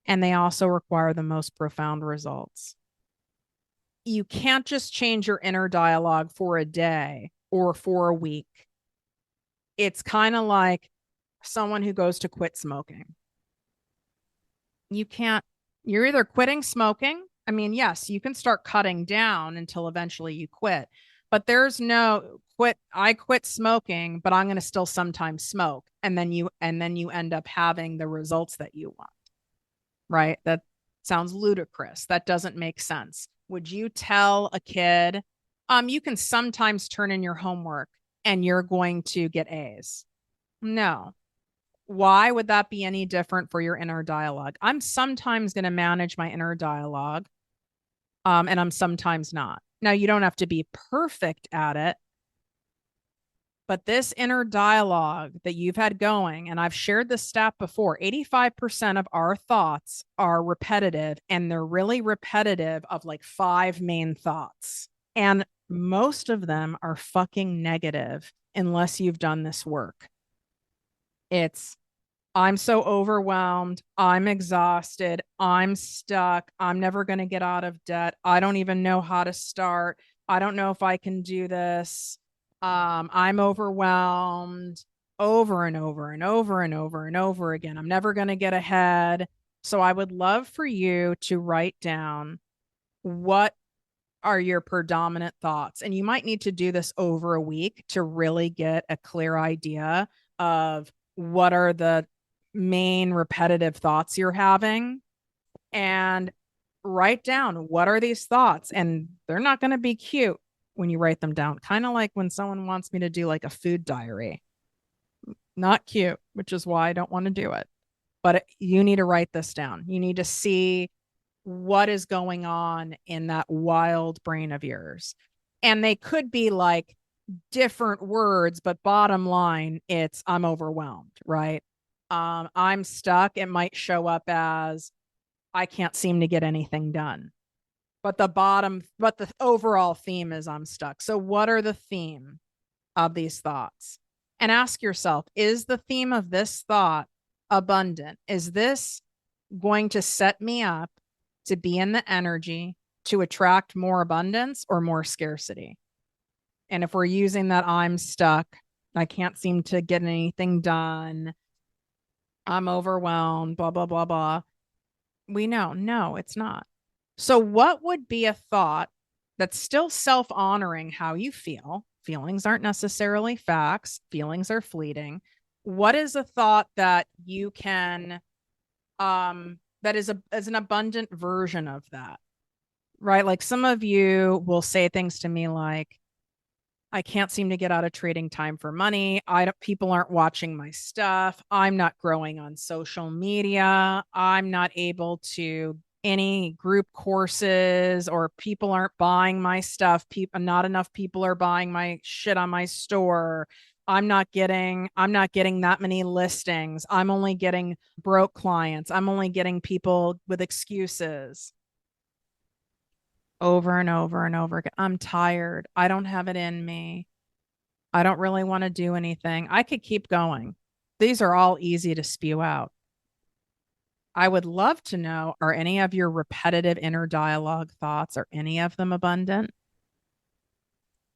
and they also require the most profound results. You can't just change your inner dialogue for a day or for a week. It's kind of like someone who goes to quit smoking. You're either quitting smoking. I mean, yes, you can start cutting down until eventually you quit, but there's no I quit smoking, but I'm going to still sometimes smoke. And then you end up having the results that you want, right? That sounds ludicrous. That doesn't make sense. Would you tell a kid, you can sometimes turn in your homework and you're going to get A's? No. Why would that be any different for your inner dialogue? I'm sometimes going to manage my inner dialogue, and I'm sometimes not. Now, you don't have to be perfect at it, but this inner dialogue that you've had going, and I've shared this stat before, 85% of our thoughts are repetitive, and they're really repetitive of like 5 main thoughts. And most of them are fucking negative unless you've done this work. It's, I'm so overwhelmed. I'm exhausted. I'm stuck. I'm never going to get out of debt. I don't even know how to start. I don't know if I can do this. I'm overwhelmed over and over and over and over and over again. I'm never going to get ahead. So I would love for you to write down what are your predominant thoughts. And you might need to do this over a week to really get a clear idea of what are the main repetitive thoughts you're having, and write down what are these thoughts. And they're not going to be cute when you write them down. Kind of like when someone wants me to do like a food diary. Not cute, which is why I don't want to do it. But you need to write this down. You need to see what is going on in that wild brain of yours. And they could be like different words, but bottom line, it's I'm overwhelmed, right? I'm stuck. It might show up as I can't seem to get anything done. But the overall theme is I'm stuck. So what are the theme of these thoughts? And ask yourself, is the theme of this thought abundant? Is this going to set me up to be in the energy to attract more abundance or more scarcity? And if we're using that I'm stuck, I can't seem to get anything done, I'm overwhelmed, blah, blah, blah, blah, we know, no, it's not. So, what would be a thought that's still self honoring how you feel? Feelings aren't necessarily facts, feelings are fleeting. What is a thought that you can, that is an abundant version of that, right? Like some of you will say things to me like, I can't seem to get out of trading time for money. People aren't watching my stuff. I'm not growing on social media. I'm not able to any group courses, or people aren't buying my stuff. Not enough people are buying my shit on my store. I'm not getting that many listings. I'm only getting broke clients. I'm only getting people with excuses over and over and over again. I'm tired. I don't have it in me. I don't really want to do anything. I could keep going. These are all easy to spew out. I would love to know, are any of your repetitive inner dialogue thoughts, are any of them abundant?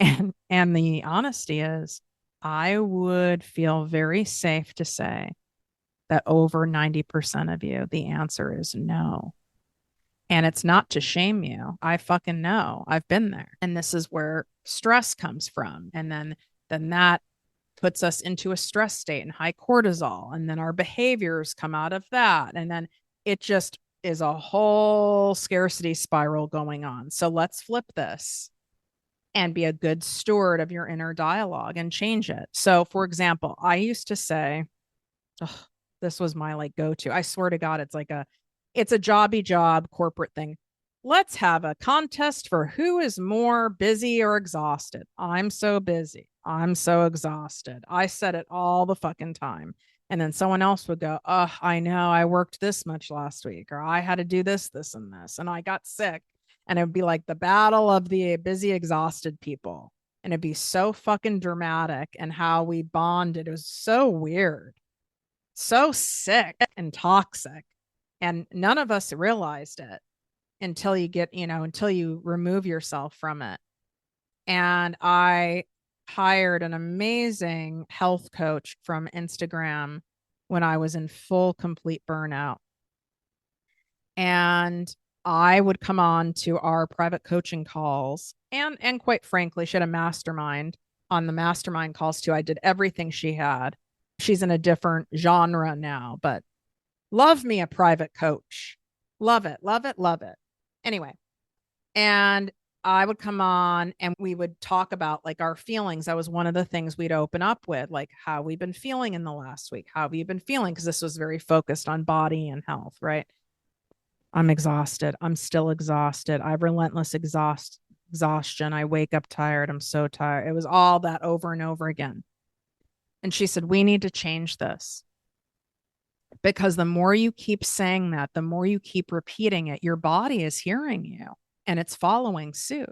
And the honesty is, I would feel very safe to say that over 90% of you, the answer is no. And it's not to shame you. I fucking know. I've been there. And this is where stress comes from. And then that puts us into a stress state and high cortisol. And then our behaviors come out of that. And then it just is a whole scarcity spiral going on. So let's flip this and be a good steward of your inner dialogue and change it. So, for example, I used to say, oh, this was my like go-to. I swear to God, it's a jobby job corporate thing. Let's have a contest for who is more busy or exhausted. I'm so busy. I'm so exhausted. I said it all the fucking time. And then someone else would go, oh, I know I worked this much last week, or I had to do this, this, and this, and I got sick. And it would be like the battle of the busy, exhausted people. And it'd be so fucking dramatic, and how we bonded. It was so weird, so sick and toxic. And none of us realized it until until you remove yourself from it. And I hired an amazing health coach from Instagram when I was in full, complete burnout. And I would come on to our private coaching calls, and quite frankly, she had a mastermind. On the mastermind calls too, I did everything she had. She's in a different genre now, but love me a private coach. Love it, love it, love it. Anyway, and I would come on and we would talk about like our feelings. That was one of the things we'd open up with, like how we've been feeling in the last week. How have you been feeling? Because this was very focused on body and health, right? I'm exhausted. I'm still exhausted. I have relentless exhaustion. I wake up tired. I'm so tired. It was all that over and over again. And she said, we need to change this, because the more you keep saying that, the more you keep repeating it, your body is hearing you and it's following suit.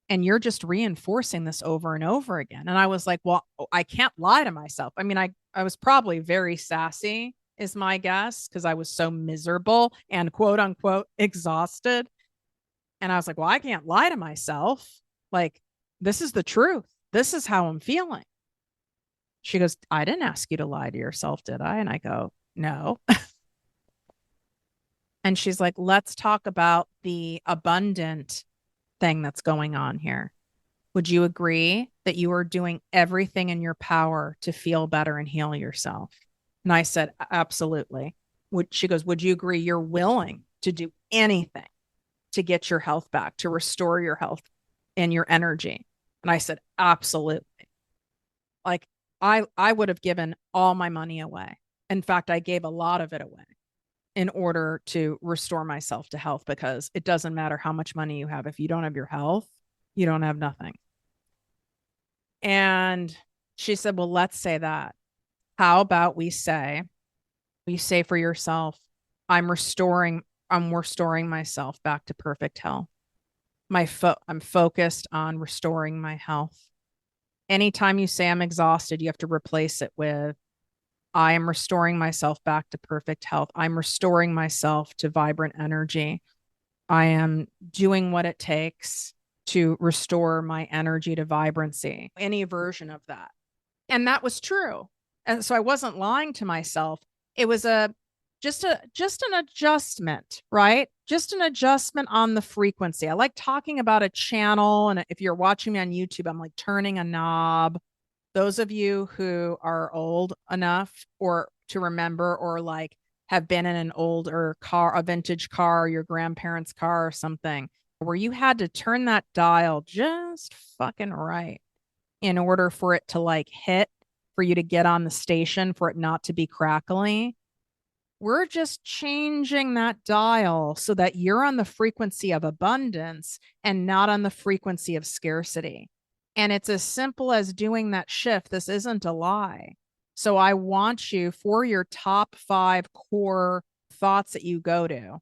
And you're just reinforcing this over and over again. And I was like, well, I can't lie to myself. I mean, I was probably very sassy, is my guess, because I was so miserable and quote unquote exhausted. And I was like, well, I can't lie to myself. Like, this is the truth. This is how I'm feeling. She goes, I didn't ask you to lie to yourself, did I? And I go, no. And she's like, let's talk about the abundant thing that's going on here. Would you agree that you are doing everything in your power to feel better and heal yourself? And I said, absolutely. She goes, would you agree you're willing to do anything to get your health back, to restore your health and your energy? And I said, absolutely. Like I would have given all my money away. In fact, I gave a lot of it away in order to restore myself to health, because it doesn't matter how much money you have. If you don't have your health, you don't have nothing. And she said, well, let's say that. How about we say for yourself, I'm restoring myself back to perfect health. I'm focused on restoring my health. Anytime you say I'm exhausted, you have to replace it with I am restoring myself back to perfect health. I'm restoring myself to vibrant energy. I am doing what it takes to restore my energy to vibrancy, any version of that. And that was true. And so I wasn't lying to myself. It was just an adjustment, right? Just an adjustment on the frequency. I like talking about a channel. And if you're watching me on YouTube, I'm like turning a knob. Those of you who are old enough or to remember or like have been in an older car, a vintage car, your grandparents' car or something, where you had to turn that dial just fucking right in order for it to like hit, for you to get on the station, for it not to be crackly. We're just changing that dial so that you're on the frequency of abundance and not on the frequency of scarcity. And it's as simple as doing that shift. This isn't a lie. So I want you, for your top 5 core thoughts that you go to,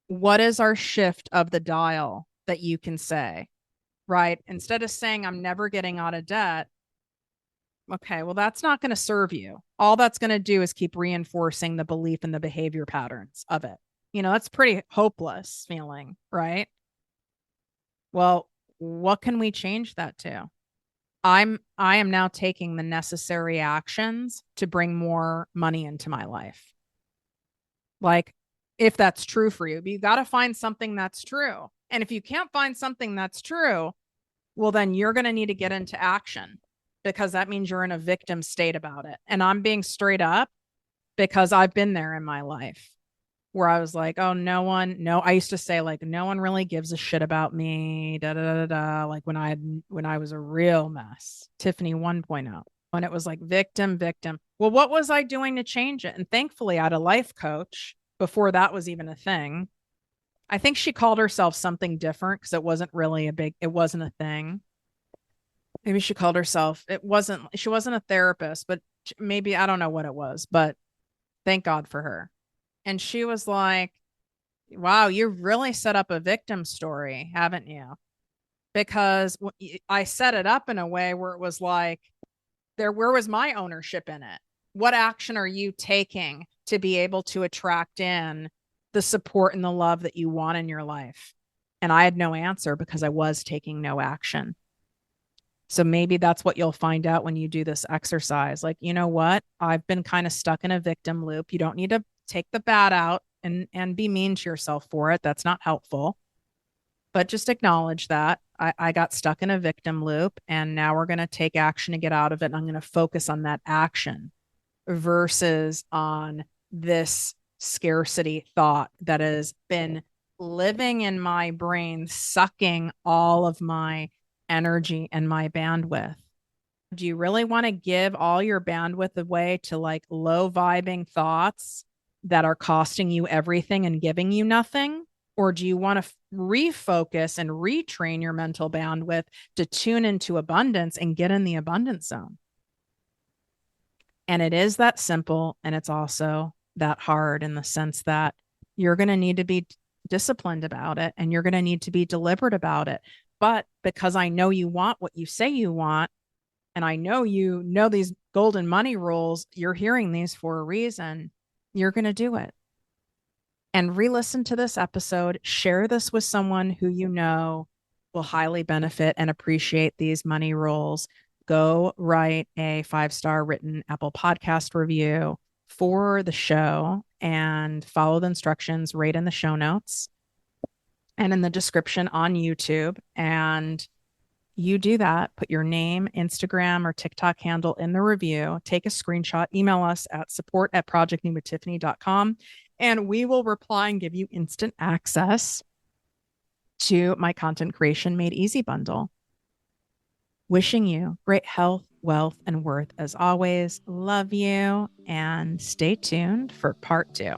what is our shift of the dial that you can say, right? Instead of saying, I'm never getting out of debt, okay, well, that's not going to serve you. All that's going to do is keep reinforcing the belief and the behavior patterns of it. That's pretty hopeless feeling, right? Well, what can we change that to? I am now taking the necessary actions to bring more money into my life. Like, if that's true for you, but you got to find something that's true. And if you can't find something that's true, well, then you're going to need to get into action, because that means you're in a victim state about it. And I'm being straight up because I've been there in my life where I was like, oh, I used to say like, no one really gives a shit about me, da da da da. Like when I was a real mess, Tiffany 1.0. And it was like victim. Well, what was I doing to change it? And thankfully I had a life coach before that was even a thing. I think she called herself something different because it wasn't a thing. Maybe she called herself, she wasn't a therapist, but maybe, I don't know what it was, but thank God for her. And she was like, wow, you've really set up a victim story, haven't you? Because I set it up in a way where it was like, where was my ownership in it? What action are you taking to be able to attract in the support and the love that you want in your life? And I had no answer because I was taking no action. So maybe that's what you'll find out when you do this exercise. Like, you know what? I've been kind of stuck in a victim loop. You don't need to take the bad out and be mean to yourself for it. That's not helpful. But just acknowledge that I got stuck in a victim loop, and now we're going to take action to get out of it. And I'm going to focus on that action versus on this scarcity thought that has been living in my brain, sucking all of my energy and my bandwidth. Do you really want to give all your bandwidth away to like low vibing thoughts that are costing you everything and giving you nothing? Or do you want to refocus and retrain your mental bandwidth to tune into abundance and get in the abundance zone? And it is that simple. And it's also that hard in the sense that you're going to need to be disciplined about it, and you're going to need to be deliberate about it. But because I know you want what you say you want, and I know you know these golden money rules, you're hearing these for a reason, you're going to do it. And re-listen to this episode, share this with someone who you know will highly benefit and appreciate these money rules. Go write a 5-star written Apple Podcast review for the show and follow the instructions right in the show notes and in the description on YouTube. And you do that, put your name, Instagram, or TikTok handle in the review, take a screenshot, email us at support@projectmewithtiffany.com, and we will reply and give you instant access to my content creation made easy bundle. Wishing you great health, wealth, and worth as always. Love you, and stay tuned for part 2.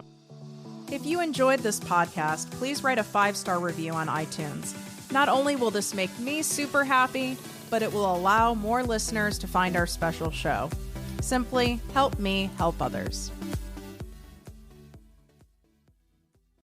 If you enjoyed this podcast, please write a 5-star review on iTunes. Not only will this make me super happy, but it will allow more listeners to find our special show. Simply help me help others.